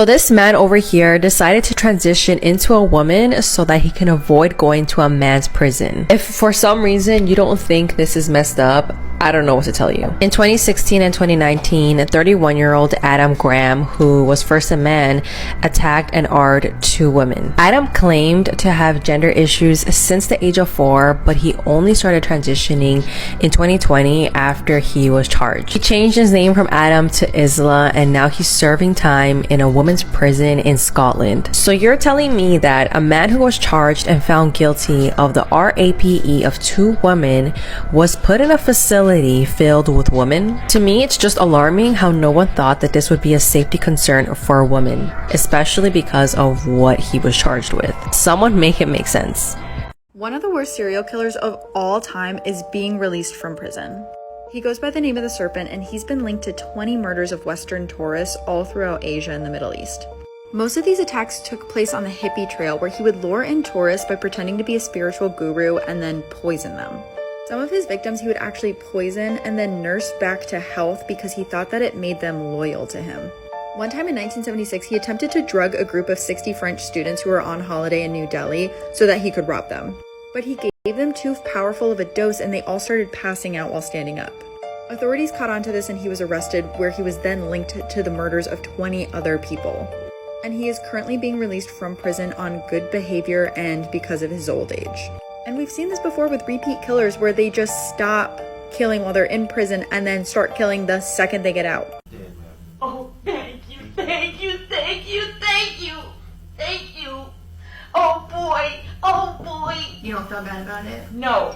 So this man over here decided to transition into a woman so that he can avoid going to a man's prison. If for some reason you don't think this is messed up, I don't know what to tell you. In 2016 and 2019, 31-year-old Adam Graham, who was first a man, attacked and arred 2 women. Adam claimed to have gender issues since the age of 4, but he only started transitioning in 2020 after he was charged. He changed his name from Adam to Isla, and now he's serving time in a women's prison in Scotland. So you're telling me that a man who was charged and found guilty of the RAPE of 2 women was put in a facility filled with women? To me, it's just alarming how no one thought that this would be a safety concern for a woman, especially because of what he was charged with. Someone make it make sense. One of the worst serial killers of all time is being released from prison. He goes by the name of the Serpent, and he's been linked to 20 murders of Western tourists all throughout Asia and the Middle East. Most of these attacks took place on the hippie trail, where he would lure in tourists by pretending to be a spiritual guru and then poison them. Some of his victims he would actually poison and then nurse back to health because he thought that it made them loyal to him. One time in 1976, he attempted to drug a group of 60 French students who were on holiday in New Delhi so that he could rob them. But he gave them too powerful of a dose and they all started passing out while standing up. Authorities caught on to this and he was arrested, where he was then linked to the murders of 20 other people. And he is currently being released from prison on good behavior and because of his old age. And we've seen this before with repeat killers, where they just stop killing while they're in prison and then start killing the second they get out. Oh, thank you, thank you, thank you, thank you, thank you. Oh boy. You don't feel bad about it? No.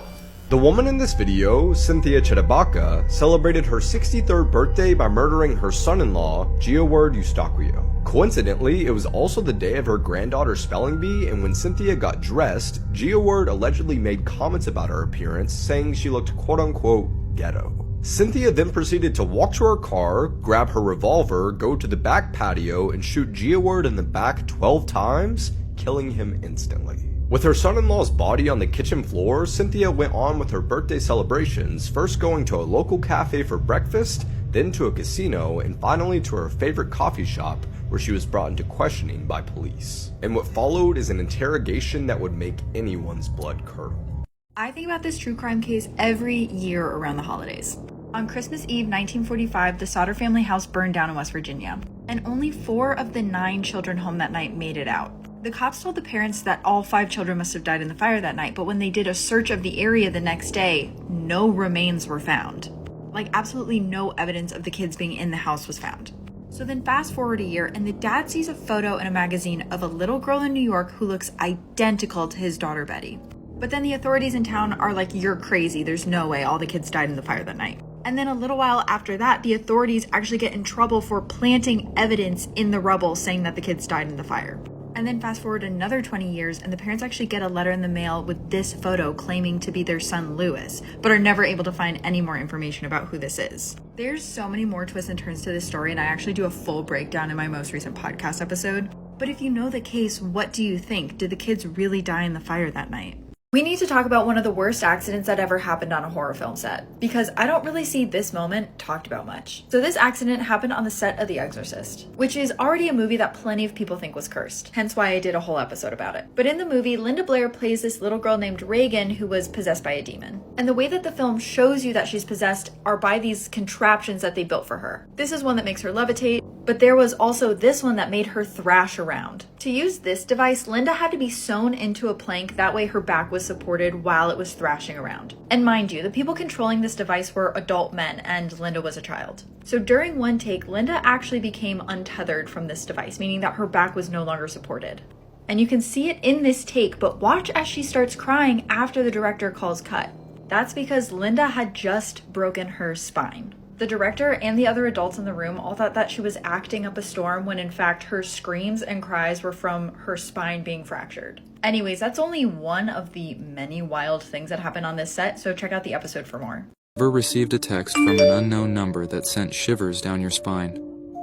The woman in this video, Cynthia Chedabaka, celebrated her 63rd birthday by murdering her son-in-law, Gioward Eustaquio. Coincidentally, it was also the day of her granddaughter's spelling bee, and when Cynthia got dressed, Gioward allegedly made comments about her appearance, saying she looked quote-unquote ghetto. Cynthia then proceeded to walk to her car, grab her revolver, go to the back patio, and shoot Gioward in the back 12 times, killing him instantly. With her son-in-law's body on the kitchen floor, Cynthia went on with her birthday celebrations, first going to a local cafe for breakfast, then to a casino, and finally to her favorite coffee shop, where she was brought into questioning by police. And what followed is an interrogation that would make anyone's blood curdle. I think about this true crime case every year around the holidays. On Christmas Eve 1945, the Sauter family house burned down in West Virginia, and only 4 of the 9 children home that night made it out. The cops told the parents that all 5 children must have died in the fire that night, but when they did a search of the area the next day, no remains were found. Like, absolutely no evidence of the kids being in the house was found. So then fast forward a year, and the dad sees a photo in a magazine of a little girl in New York who looks identical to his daughter Betty. But then the authorities in town are like, "You're crazy, there's no way all the kids died in the fire that night." And then a little while after that, the authorities actually get in trouble for planting evidence in the rubble saying that the kids died in the fire. And then fast forward another 20 years, and the parents actually get a letter in the mail with this photo claiming to be their son Lewis, but are never able to find any more information about who this is. There's so many more twists and turns to this story, and I actually do a full breakdown in my most recent podcast episode. But if you know the case, what do you think? Did the kids really die in the fire that night? We need to talk about one of the worst accidents that ever happened on a horror film set, because I don't really see this moment talked about much. So this accident happened on the set of The Exorcist, which is already a movie that plenty of people think was cursed, hence why I did a whole episode about it. But in the movie, Linda Blair plays this little girl named Reagan who was possessed by a demon. And the way that the film shows you that she's possessed are by these contraptions that they built for her. This is one that makes her levitate, but there was also this one that made her thrash around. To use this device, Linda had to be sewn into a plank, that way her back was supported while it was thrashing around. And mind you, the people controlling this device were adult men, and Linda was a child. So during one take, Linda actually became untethered from this device, meaning that her back was no longer supported. And you can see it in this take, but watch as she starts crying after the director calls cut. That's because Linda had just broken her spine. The director and the other adults in the room all thought that she was acting up a storm, when in fact her screams and cries were from her spine being fractured. Anyways, that's only one of the many wild things that happened on this set, so check out the episode for more. Ever received a text from an unknown number that sent shivers down your spine?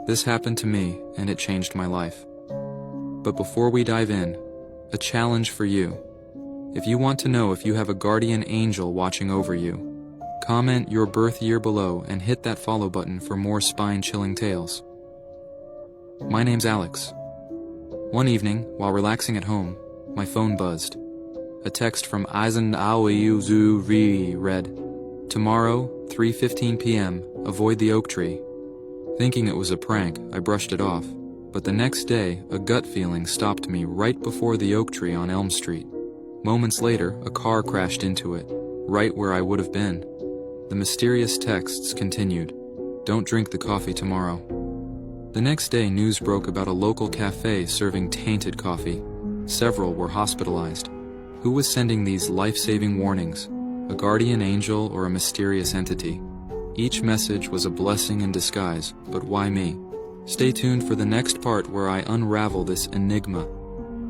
This happened to me, and it changed my life. But before we dive in, a challenge for you. If you want to know if you have a guardian angel watching over you, comment your birth year below and hit that follow button for more spine-chilling tales. My name's Alex. One evening, while relaxing at home, my phone buzzed. A text from Eisen Aoyuzu read, "Tomorrow, 3:15 p.m., avoid the oak tree." Thinking it was a prank, I brushed it off, but the next day, a gut feeling stopped me right before the oak tree on Elm Street. Moments later, a car crashed into it, right where I would have been. The mysterious texts continued, "Don't drink the coffee tomorrow." The next day, news broke about a local cafe serving tainted coffee. Several were hospitalized. Who was sending these life-saving warnings? A guardian angel or a mysterious entity? Each message was a blessing in disguise, but why me? Stay tuned for the next part where I unravel this enigma.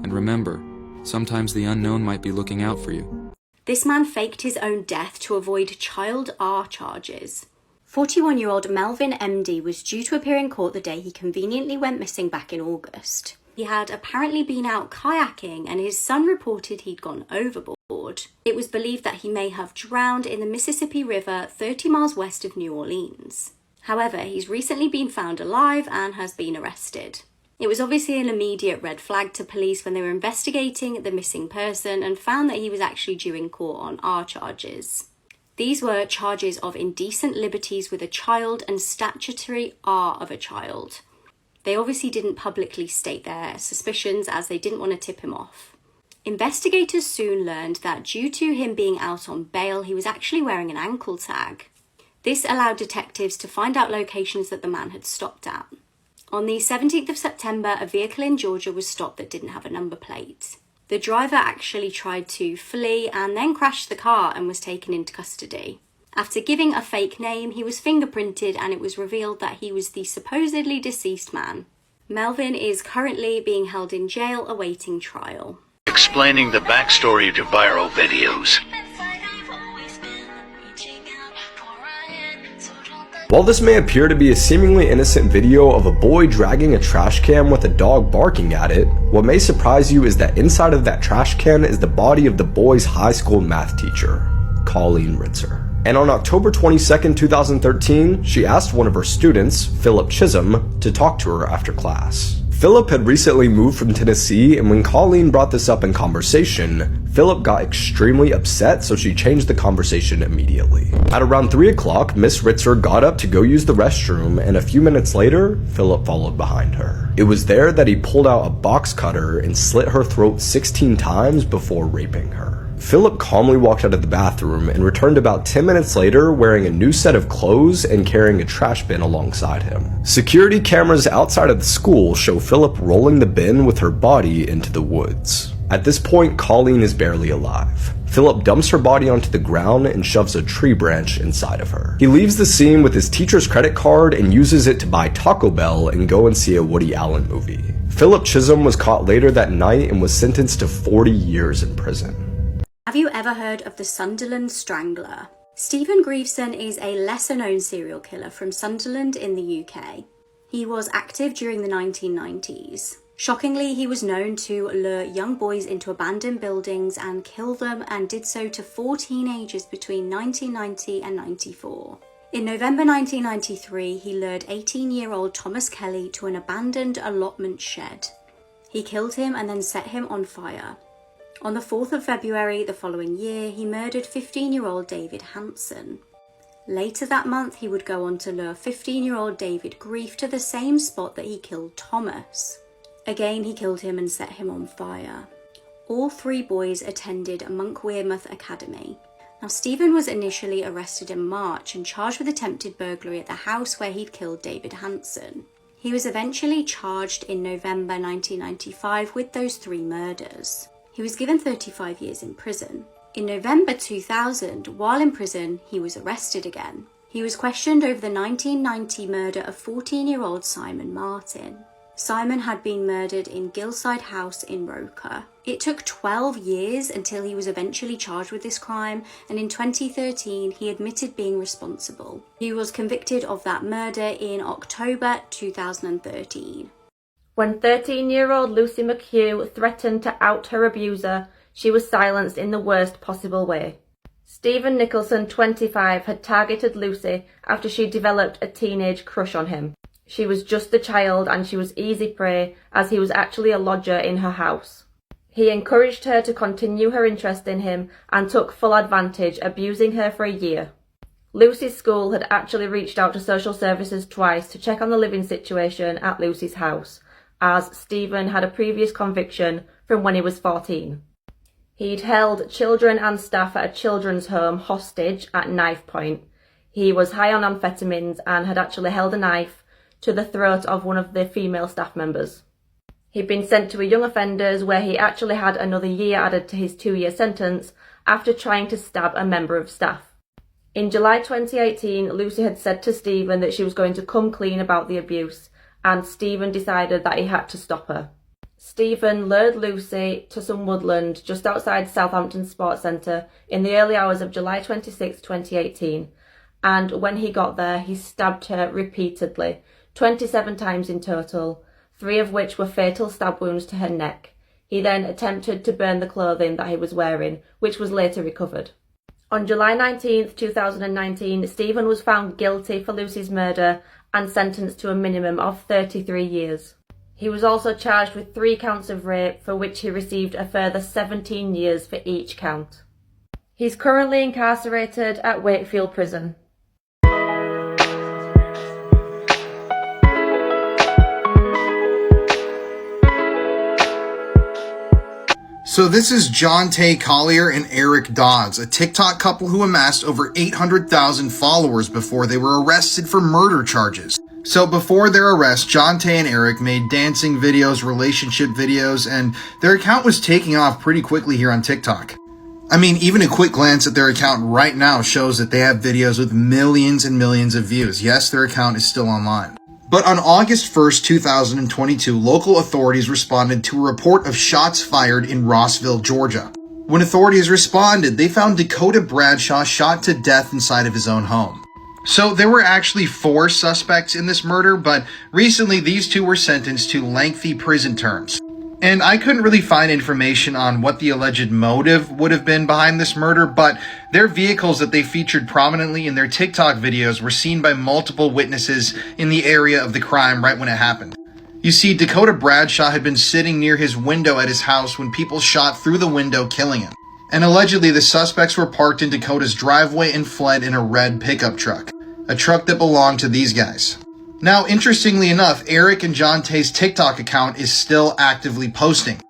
And remember, sometimes the unknown might be looking out for you. This man faked his own death to avoid child R charges. 41-year-old Melvin MD was due to appear in court the day he conveniently went missing back in August. He had apparently been out kayaking and his son reported he'd gone overboard. It was believed that he may have drowned in the Mississippi River 30 miles west of New Orleans. However, he's recently been found alive and has been arrested. It was obviously an immediate red flag to police when they were investigating the missing person and found that he was actually due in court on R charges. These were charges of indecent liberties with a child and statutory R of a child. They obviously didn't publicly state their suspicions as they didn't want to tip him off. Investigators soon learned that due to him being out on bail, he was actually wearing an ankle tag. This allowed detectives to find out locations that the man had stopped at. On the 17th of September, a vehicle in Georgia was stopped that didn't have a number plate. The driver actually tried to flee and then crashed the car and was taken into custody. After giving a fake name, he was fingerprinted and it was revealed that he was the supposedly deceased man. Melvin is currently being held in jail awaiting trial. Explaining the backstory to viral videos. While this may appear to be a seemingly innocent video of a boy dragging a trash can with a dog barking at it, what may surprise you is that inside of that trash can is the body of the boy's high school math teacher, Colleen Ritzer. And on October 22nd, 2013, she asked one of her students, Philip Chisholm, to talk to her after class. Philip had recently moved from Tennessee, and when Colleen brought this up in conversation, Philip got extremely upset, so she changed the conversation immediately. At around 3 o'clock, Miss Ritzer got up to go use the restroom, and a few minutes later, Philip followed behind her. It was there that he pulled out a box cutter and slit her throat 16 times before raping her. Philip calmly walked out of the bathroom and returned about 10 minutes later wearing a new set of clothes and carrying a trash bin alongside him. Security cameras outside of the school show Philip rolling the bin with her body into the woods. At this point, Colleen is barely alive. Philip dumps her body onto the ground and shoves a tree branch inside of her. He leaves the scene with his teacher's credit card and uses it to buy Taco Bell and go and see a Woody Allen movie. Philip Chisholm was caught later that night and was sentenced to 40 years in prison. Have you ever heard of the Sunderland Strangler? Stephen Greaveson is a lesser-known serial killer from Sunderland in the UK. He was active during the 1990s. Shockingly, he was known to lure young boys into abandoned buildings and kill them, and did so to 4 teenagers between 1990 and 94. In November 1993, he lured 18-year-old Thomas Kelly to an abandoned allotment shed. He killed him and then set him on fire. On the 4th of February the following year, he murdered 15-year-old David Hanson. Later that month, he would go on to lure 15-year-old David Grief to the same spot that he killed Thomas. Again, he killed him and set him on fire. All 3 boys attended Monk Wearmouth Academy. Now, Stephen was initially arrested in March and charged with attempted burglary at the house where he'd killed David Hanson. He was eventually charged in November 1995 with those 3 murders. He was given 35 years in prison. In November 2000, while in prison, he was arrested again. He was questioned over the 1990 murder of 14-year-old Simon Martin. Simon had been murdered in Gilside House in Roker. It took 12 years until he was eventually charged with this crime, and in 2013 he admitted being responsible. He was convicted of that murder in October 2013. When 13-year-old Lucy McHugh threatened to out her abuser, she was silenced in the worst possible way. Stephen Nicholson, 25, had targeted Lucy after she developed a teenage crush on him. She was just a child and she was easy prey, as he was actually a lodger in her house. He encouraged her to continue her interest in him and took full advantage, abusing her for a year. Lucy's school had actually reached out to social services twice to check on the living situation at Lucy's house, as Stephen had a previous conviction from when he was 14. He'd held children and staff at a children's home hostage at knife point. He was high on amphetamines and had actually held a knife to the throat of one of the female staff members. He'd been sent to a young offenders where he actually had another year added to his 2-year sentence after trying to stab a member of staff. In July 2018, Lucy had said to Stephen that she was going to come clean about the abuse, and Stephen decided that he had to stop her. Stephen lured Lucy to some woodland just outside Southampton Sports Centre in the early hours of July 26, 2018, and when he got there, he stabbed her repeatedly, 27 times in total, 3 of which were fatal stab wounds to her neck. He then attempted to burn the clothing that he was wearing, which was later recovered. On July 19, 2019, Stephen was found guilty for Lucy's murder and sentenced to a minimum of 33 years. He was also charged with 3 counts of rape, for which he received a further 17 years for each count. He's currently incarcerated at Wakefield Prison. So this is John Tay Collier and Eric Dodds, a TikTok couple who amassed over 800,000 followers before they were arrested for murder charges. So before their arrest, John Tay and Eric made dancing videos, relationship videos, and their account was taking off pretty quickly here on TikTok. I mean, even a quick glance at their account right now shows that they have videos with millions and millions of views. Yes, their account is still online. But on August 1st, 2022, local authorities responded to a report of shots fired in Rossville, Georgia. When authorities responded, they found Dakota Bradshaw shot to death inside of his own home. So there were actually 4 suspects in this murder, but recently these 2 were sentenced to lengthy prison terms. And I couldn't really find information on what the alleged motive would have been behind this murder, but their vehicles that they featured prominently in their TikTok videos were seen by multiple witnesses in the area of the crime right when it happened. You see, Dakota Bradshaw had been sitting near his window at his house when people shot through the window, killing him. And allegedly, the suspects were parked in Dakota's driveway and fled in a red pickup truck, a truck that belonged to these guys. Now, interestingly enough, Eric and John Tay's TikTok account is still actively posting,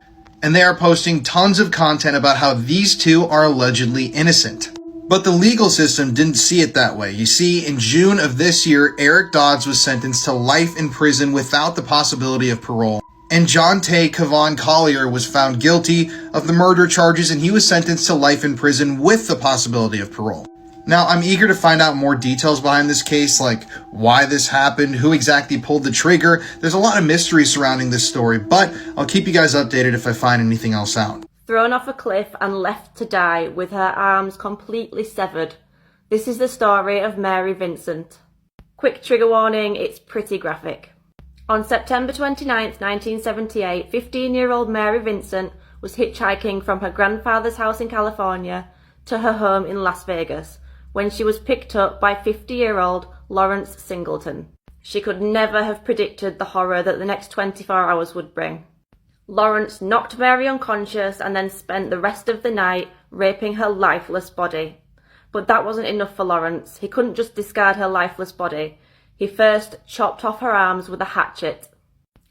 and they are posting tons of content about how these 2 are allegedly innocent. But the legal system didn't see it that way. You see, in June of this year, Eric Dodds was sentenced to life in prison without the possibility of parole, and John Tay Kavon Collier was found guilty of the murder charges, and he was sentenced to life in prison with the possibility of parole. Now, I'm eager to find out more details behind this case, like why this happened, who exactly pulled the trigger. There's a lot of mystery surrounding this story, but I'll keep you guys updated if I find anything else out. Thrown off a cliff and left to die with her arms completely severed. This is the story of Mary Vincent. Quick trigger warning, it's pretty graphic. On September 29, 1978, 15-year-old Mary Vincent was hitchhiking from her grandfather's house in California to her home in Las Vegas, when she was picked up by 50-year-old Lawrence Singleton. She could never have predicted the horror that the next 24 hours would bring. Lawrence knocked Mary unconscious and then spent the rest of the night raping her lifeless body. But that wasn't enough for Lawrence. He couldn't just discard her lifeless body. He first chopped off her arms with a hatchet.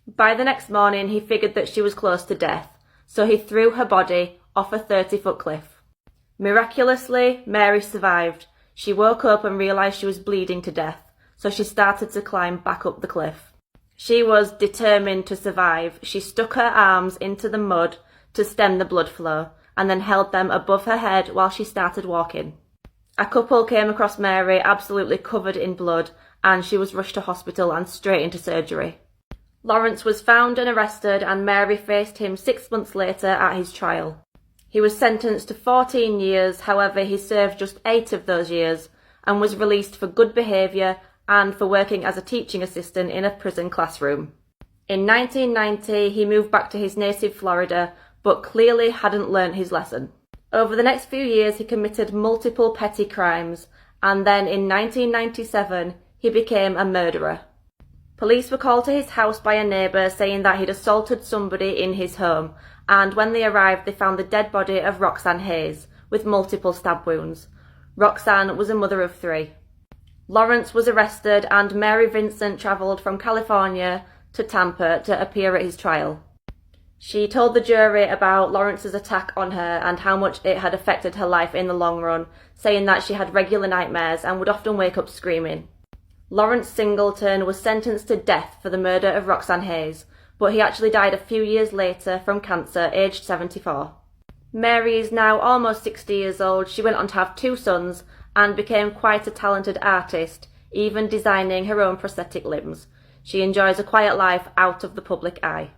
By the next morning, he figured that she was close to death, so he threw her body off a 30-foot cliff. Miraculously, Mary survived. She woke up and realised she was bleeding to death, so she started to climb back up the cliff. She was determined to survive. She stuck her arms into the mud to stem the blood flow, and then held them above her head while she started walking. A couple came across Mary absolutely covered in blood, and she was rushed to hospital and straight into surgery. Lawrence was found and arrested, and Mary faced him 6 months later at his trial. He was sentenced to 14 years, however he served just 8 of those years and was released for good behaviour and for working as a teaching assistant in a prison classroom. In 1990 he moved back to his native Florida, but clearly hadn't learnt his lesson. Over the next few years he committed multiple petty crimes, and then in 1997 he became a murderer. Police were called to his house by a neighbour saying that he'd assaulted somebody in his home, and when they arrived they found the dead body of Roxanne Hayes with multiple stab wounds. Roxanne was a mother of 3. Lawrence was arrested and Mary Vincent travelled from California to Tampa to appear at his trial. She told the jury about Lawrence's attack on her and how much it had affected her life in the long run, saying that she had regular nightmares and would often wake up screaming. Lawrence Singleton was sentenced to death for the murder of Roxanne Hayes, but he actually died a few years later from cancer, aged 74. Mary is now almost 60 years old. She went on to have 2 sons and became quite a talented artist, even designing her own prosthetic limbs. She enjoys a quiet life out of the public eye.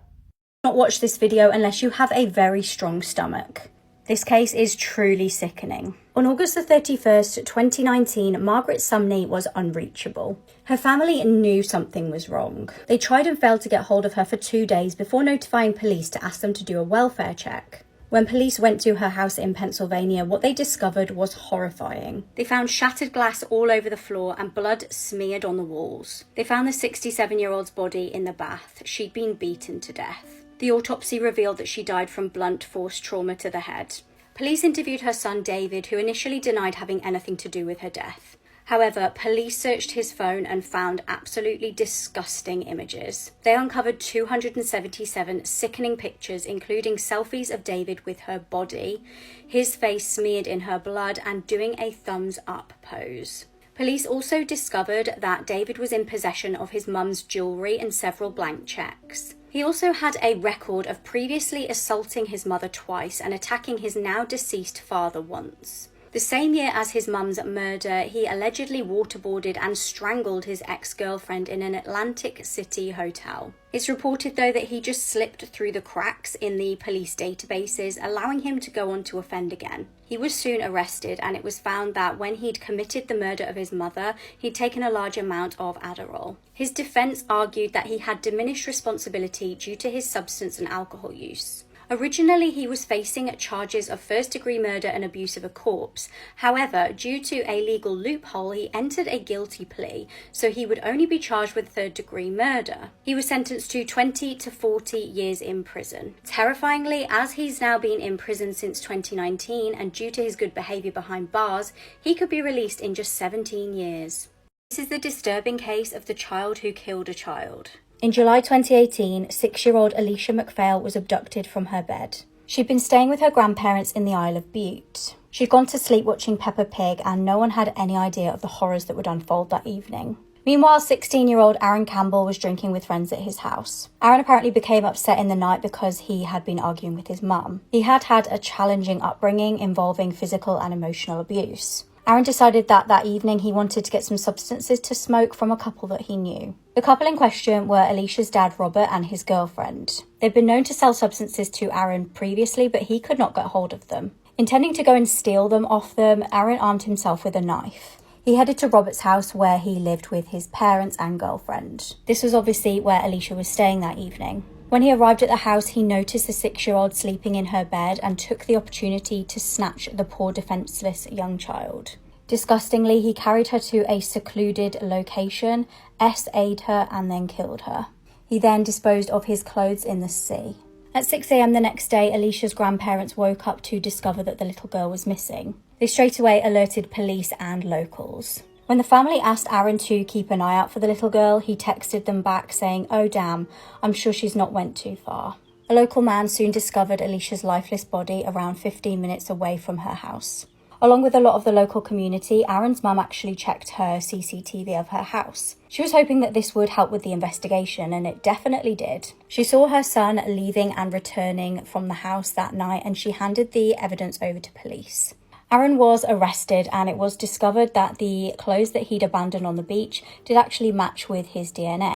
Do not watch this video unless you have a very strong stomach. This case is truly sickening. On August the 31st, 2019, Margaret Sumney was unreachable. Her family knew something was wrong. They tried and failed to get hold of her for 2 days before notifying police to ask them to do a welfare check. When police went to her house in Pennsylvania, what they discovered was horrifying. They found shattered glass all over the floor and blood smeared on the walls. They found the 67-year-old's body in the bath. She'd been beaten to death. The autopsy revealed that she died from blunt force trauma to the head. Police interviewed her son David, who initially denied having anything to do with her death. However, police searched his phone and found absolutely disgusting images. They uncovered 277 sickening pictures, including selfies of David with her body, his face smeared in her blood, and doing a thumbs up pose. Police also discovered that David was in possession of his mum's jewellery and several blank cheques. He also had a record of previously assaulting his mother twice and attacking his now deceased father once. The same year as his mum's murder, he allegedly waterboarded and strangled his ex-girlfriend in an Atlantic City hotel. It's reported, though, that he just slipped through the cracks in the police databases, allowing him to go on to offend again. He was soon arrested, and it was found that when he'd committed the murder of his mother, he'd taken a large amount of Adderall. His defense argued that he had diminished responsibility due to his substance and alcohol use. Originally, he was facing charges of first-degree murder and abuse of a corpse. However, due to a legal loophole, he entered a guilty plea, so he would only be charged with third-degree murder. He was sentenced to 20 to 40 years in prison. Terrifyingly, as he's now been in prison since 2019, and due to his good behaviour behind bars, he could be released in just 17 years. This is the disturbing case of the child who killed a child. In July 2018, 6-year-old Alicia McPhail was abducted from her bed. She'd been staying with her grandparents in the Isle of Bute. She'd gone to sleep watching Peppa Pig, and no one had any idea of the horrors that would unfold that evening. Meanwhile, 16-year-old Aaron Campbell was drinking with friends at his house. Aaron apparently became upset in the night because he had been arguing with his mum. He had had a challenging upbringing involving physical and emotional abuse. Aaron decided that evening he wanted to get some substances to smoke from a couple that he knew. The couple in question were Alicia's dad, Robert, and his girlfriend. They'd been known to sell substances to Aaron previously, but he could not get hold of them. Intending to go and steal them off them, Aaron armed himself with a knife. He headed to Robert's house where he lived with his parents and girlfriend. This was obviously where Alicia was staying that evening. When he arrived at the house, he noticed the 6-year-old sleeping in her bed and took the opportunity to snatch the poor defenseless young child. Disgustingly, he carried her to a secluded location, SA'd her, and then killed her. He then disposed of his clothes in the sea. At 6 a.m. the next day, Alicia's grandparents woke up to discover that the little girl was missing. They straight away alerted police and locals. When the family asked Aaron to keep an eye out for the little girl, he texted them back saying, "Oh damn, I'm sure she's not went too far." A local man soon discovered Alicia's lifeless body around 15 minutes away from her house. Along with a lot of the local community, Aaron's mum actually checked her CCTV of her house. She was hoping that this would help with the investigation, and it definitely did. She saw her son leaving and returning from the house that night, and she handed the evidence over to police. Aaron was arrested, and it was discovered that the clothes that he'd abandoned on the beach did actually match with his DNA.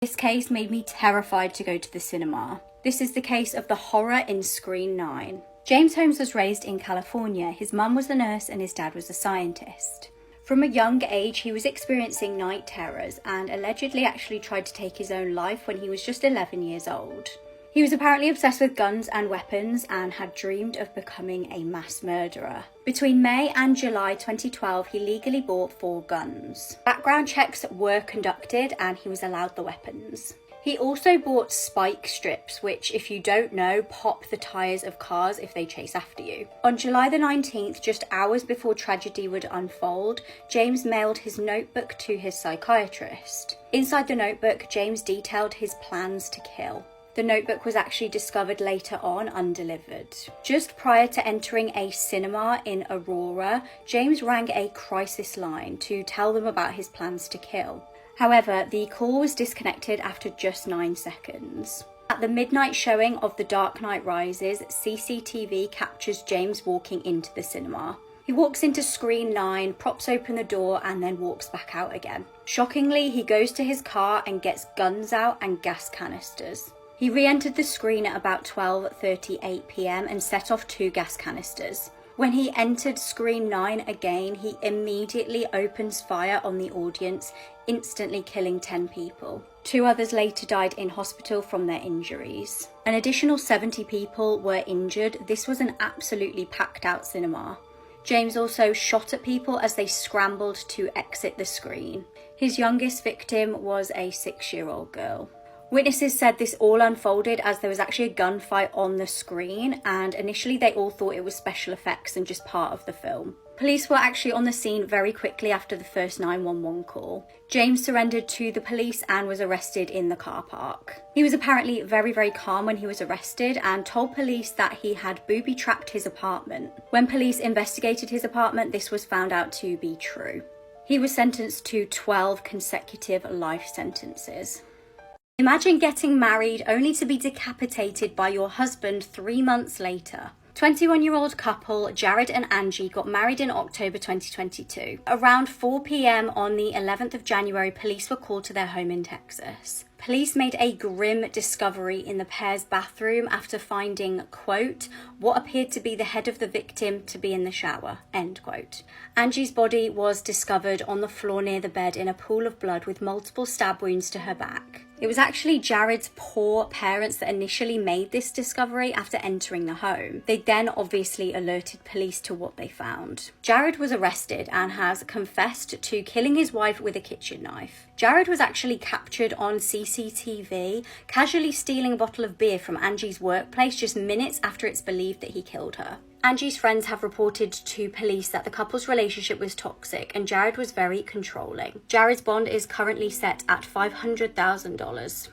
This case made me terrified to go to the cinema. This is the case of the horror in Screen 9. James Holmes was raised in California. His mum was a nurse and his dad was a scientist. From a young age, he was experiencing night terrors and allegedly actually tried to take his own life when he was just 11 years old. He was apparently obsessed with guns and weapons and had dreamed of becoming a mass murderer. Between May and July 2012, he legally bought 4 guns. Background checks were conducted and he was allowed the weapons. He also bought spike strips, which, if you don't know, pop the tyres of cars if they chase after you. On July the 19th, just hours before tragedy would unfold, James mailed his notebook to his psychiatrist. Inside the notebook, James detailed his plans to kill. The notebook was actually discovered later on undelivered. Just prior to entering a cinema in Aurora, James rang a crisis line to tell them about his plans to kill. However, the call was disconnected after just 9 seconds. At the midnight showing of The Dark Knight Rises, CCTV captures James walking into the cinema. He walks into screen 9, props open the door, and then walks back out again. Shockingly, he goes to his car and gets guns out and gas canisters. He re-entered the screen at about 12:38 PM and set off 2 gas canisters. When he entered screen 9 again, he immediately opens fire on the audience, instantly killing 10 people. 2 others later died in hospital from their injuries. An additional 70 people were injured. This was an absolutely packed out cinema. James also shot at people as they scrambled to exit the screen. His youngest victim was a 6-year-old girl. Witnesses said this all unfolded as there was actually a gunfight on the screen, and initially they all thought it was special effects and just part of the film. Police were actually on the scene very quickly after the first 911 call. James surrendered to the police and was arrested in the car park. He was apparently very calm when he was arrested and told police that he had booby-trapped his apartment. When police investigated his apartment, this was found out to be true. He was sentenced to 12 consecutive life sentences. Imagine getting married only to be decapitated by your husband 3 months later. 21-year-old couple Jared and Angie got married in October 2022. Around 4 PM on the 11th of January, police were called to their home in Texas. Police made a grim discovery in the pair's bathroom after finding, quote, what appeared to be the head of the victim to be in the shower, end quote. Angie's body was discovered on the floor near the bed in a pool of blood with multiple stab wounds to her back. It was actually Jared's poor parents that initially made this discovery after entering the home. They then obviously alerted police to what they found. Jared was arrested and has confessed to killing his wife with a kitchen knife. Jared was actually captured on CCTV, casually stealing a bottle of beer from Angie's workplace just minutes after it's believed that he killed her. Angie's friends have reported to police that the couple's relationship was toxic and Jared was very controlling. Jared's bond is currently set at $500,000.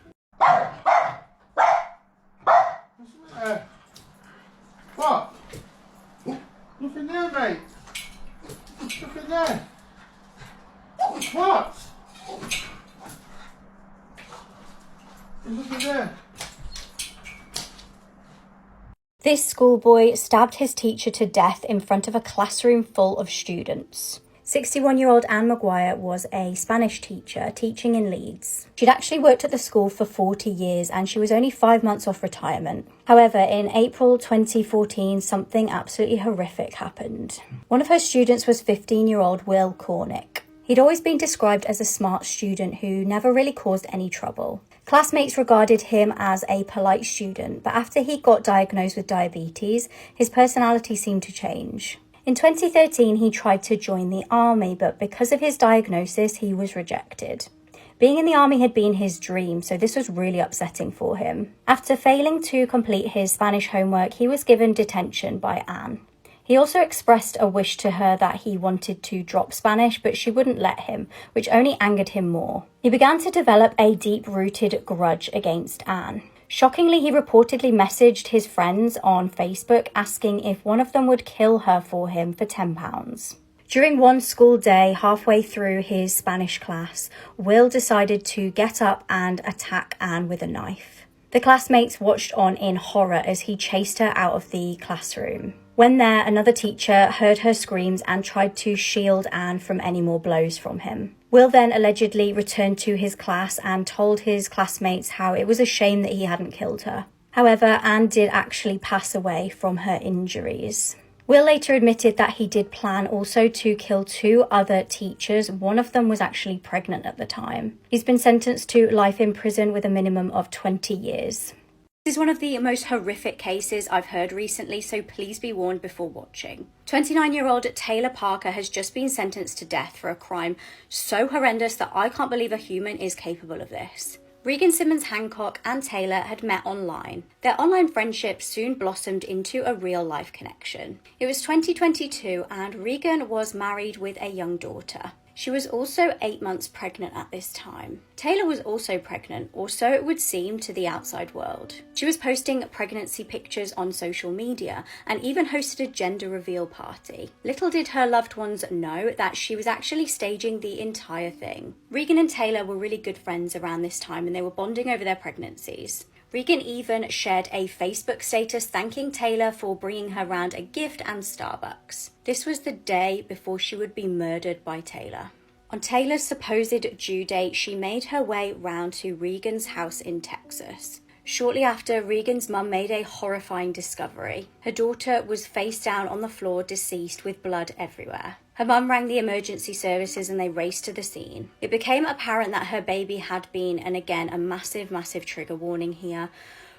What? Nothing there, mate. Nothing there. What? There's nothing there. This schoolboy stabbed his teacher to death in front of a classroom full of students. 61-year-old Anne Maguire was a Spanish teacher teaching in Leeds. She'd actually worked at the school for 40 years and she was only 5 months off retirement. However, in April 2014, something absolutely horrific happened. One of her students was 15-year-old Will Cornick. He'd always been described as a smart student who never really caused any trouble. Classmates regarded him as a polite student, but after he got diagnosed with diabetes, his personality seemed to change. In 2013, he tried to join the army, but because of his diagnosis, he was rejected. Being in the army had been his dream, so this was really upsetting for him. After failing to complete his Spanish homework, he was given detention by Anne. He also expressed a wish to her that he wanted to drop Spanish, but she wouldn't let him, which only angered him more. He began to develop a deep-rooted grudge against Anne. Shockingly, he reportedly messaged his friends on Facebook asking if one of them would kill her for him for £10. During one school day, halfway through his Spanish class, Will decided to get up and attack Anne with a knife. The classmates watched on in horror as he chased her out of the classroom. When there, another teacher heard her screams and tried to shield Anne from any more blows from him. Will then allegedly returned to his class and told his classmates how it was a shame that he hadn't killed her. However, Anne did actually pass away from her injuries. Will later admitted that he did plan also to kill 2 other teachers. One of them was actually pregnant at the time. He's been sentenced to life in prison with a minimum of 20 years. This is one of the most horrific cases I've heard recently, so please be warned before watching. 29-year-old Taylor Parker has just been sentenced to death for a crime so horrendous that I can't believe a human is capable of this. Regan Simmons Hancock and Taylor had met online. Their online friendship soon blossomed into a real-life connection. It was 2022 and Regan was married with a young daughter. She was also 8 months pregnant at this time. Taylor was also pregnant, or so it would seem to the outside world. She was posting pregnancy pictures on social media and even hosted a gender reveal party. Little did her loved ones know that she was actually staging the entire thing. Regan and Taylor were really good friends around this time and they were bonding over their pregnancies. Regan even shared a Facebook status thanking Taylor for bringing her round a gift and Starbucks. This was the day before she would be murdered by Taylor. On Taylor's supposed due date, she made her way round to Regan's house in Texas. Shortly after, Regan's mum made a horrifying discovery. Her daughter was face down on the floor, deceased with blood everywhere. Her mum rang the emergency services and they raced to the scene. It became apparent that her baby had been, and again a massive trigger warning here,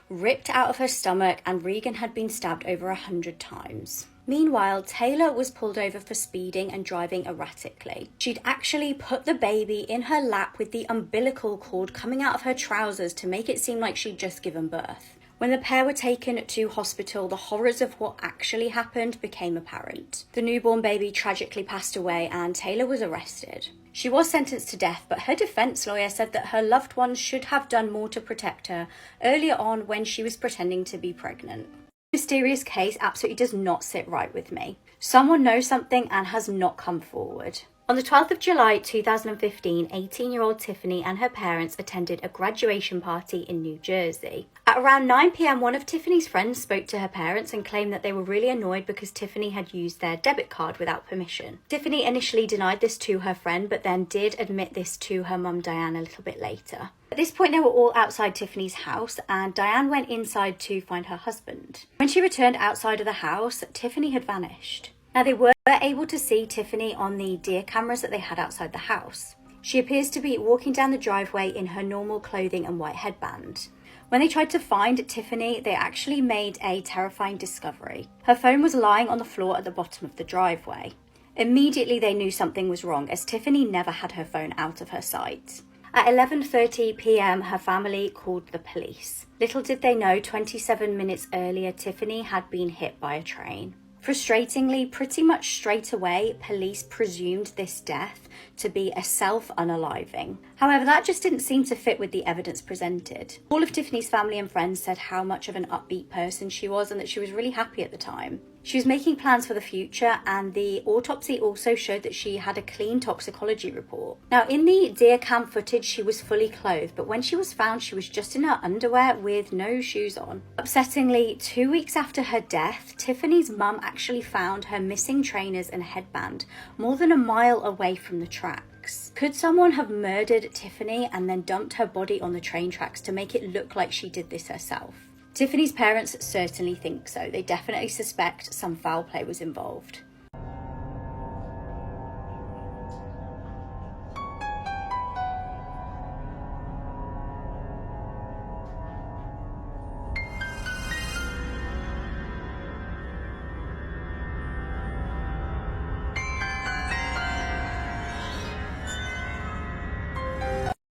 ripped out of her stomach, and Regan had been stabbed over 100 times. Meanwhile, Taylor was pulled over for speeding and driving erratically. She'd actually put the baby in her lap with the umbilical cord coming out of her trousers to make it seem like she'd just given birth. When the pair were taken to hospital, the horrors of what actually happened became apparent. The newborn baby tragically passed away and Taylor was arrested. She was sentenced to death, but her defense lawyer said that her loved ones should have done more to protect her earlier on when she was pretending to be pregnant. This mysterious case absolutely does not sit right with me. Someone knows something and has not come forward. On the 12th of July 2015, 18-year-old Tiffany and her parents attended a graduation party in New Jersey. At around 9 p.m, one of Tiffany's friends spoke to her parents and claimed that they were really annoyed because Tiffany had used their debit card without permission. Tiffany initially denied this to her friend, but then did admit this to her mum Diane a little bit later. At this point, they were all outside Tiffany's house and Diane went inside to find her husband. When she returned outside of the house, Tiffany had vanished. Now, they were able to see Tiffany on the deer cameras that they had outside the house. She appears to be walking down the driveway in her normal clothing and white headband. When they tried to find Tiffany, they actually made a terrifying discovery. Her phone was lying on the floor at the bottom of the driveway. Immediately, they knew something was wrong as Tiffany never had her phone out of her sight. At 11:30 p.m, her family called the police. Little did they know, 27 minutes earlier, Tiffany had been hit by a train. Frustratingly, pretty much straight away, police presumed this death to be a self-unaliving. However, that just didn't seem to fit with the evidence presented. All of Tiffany's family and friends said how much of an upbeat person she was and that she was really happy at the time. She was making plans for the future, and the autopsy also showed that she had a clean toxicology report. Now, in the deer cam footage, she was fully clothed, but when she was found, she was just in her underwear with no shoes on. Upsettingly, 2 weeks after her death, Tiffany's mum actually found her missing trainers and headband more than a mile away from the tracks. Could someone have murdered Tiffany and then dumped her body on the train tracks to make it look like she did this herself? Tiffany's parents certainly think so. They definitely suspect some foul play was involved.